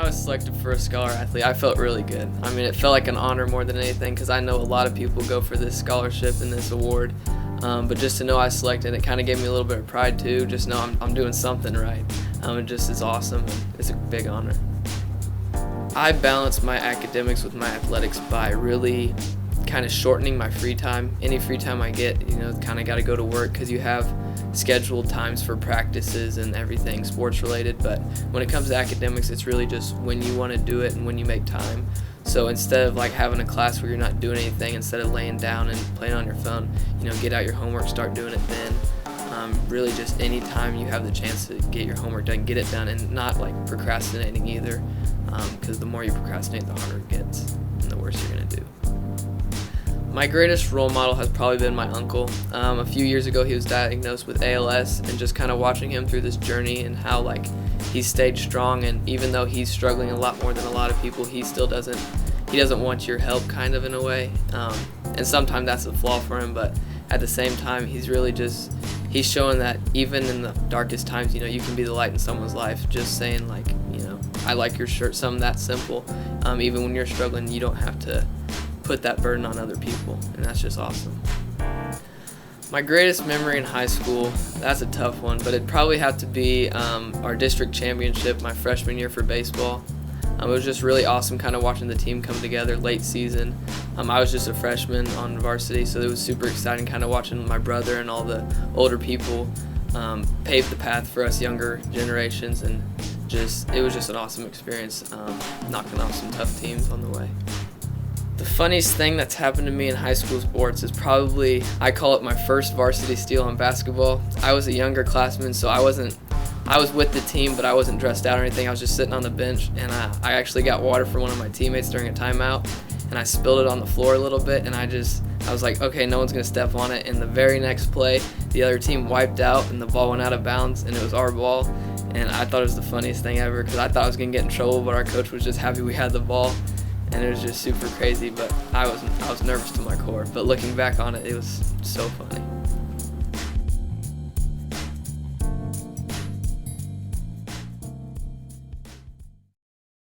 I was selected for a Scholar Athlete, I felt really good. I mean, it felt like an honor more than anything because I know a lot of people go for this scholarship and this award. But just to know I was selected, it kind of gave me a little bit of pride too. Just know I'm doing something right. It just is awesome. It's a big honor. I balance my academics with my athletics by really kind of shortening my free time. Any free time I get, kind of got to go to work because you have scheduled times for practices and everything sports related. But when it comes to academics, it's really just when you want to do it and when you make time. So instead of like having a class where you're not doing anything, instead of laying down and playing on your phone, get out your homework, start doing it then. Really just any time you have the chance to get your homework done, get it done, and not like procrastinating either, because the more you procrastinate, the harder it gets and the worse you're going to do. My greatest role model has probably been my uncle. A few years ago he was diagnosed with ALS, and just kind of watching him through this journey and how he's stayed strong, and even though he's struggling a lot more than a lot of people, he doesn't want your help kind of in a way. And sometimes that's a flaw for him, but at the same time he's showing that even in the darkest times, you can be the light in someone's life. Just saying I like your shirt, something that simple. Even when you're struggling, you don't have to put that burden on other people, and that's just awesome. My greatest memory in high school, that's a tough one, but it'd probably have to be our district championship my freshman year for baseball. It was just really awesome kind of watching the team come together late season. I was just a freshman on varsity, so it was super exciting kind of watching my brother and all the older people pave the path for us younger generations, and it was just an awesome experience, knocking off some tough teams on the way. The funniest thing that's happened to me in high school sports is probably, I call it my first varsity steal in basketball. I was a younger classman, so I was with the team, but I wasn't dressed out or anything. I was just sitting on the bench, and I actually got water from one of my teammates during a timeout, and I spilled it on the floor a little bit, and I was like, okay, no one's going to step on it. And the very next play, the other team wiped out, and the ball went out of bounds, and it was our ball. And I thought it was the funniest thing ever because I thought I was going to get in trouble, but our coach was just happy we had the ball. And it was just super crazy, but I was nervous to my core. But looking back on it, it was so funny.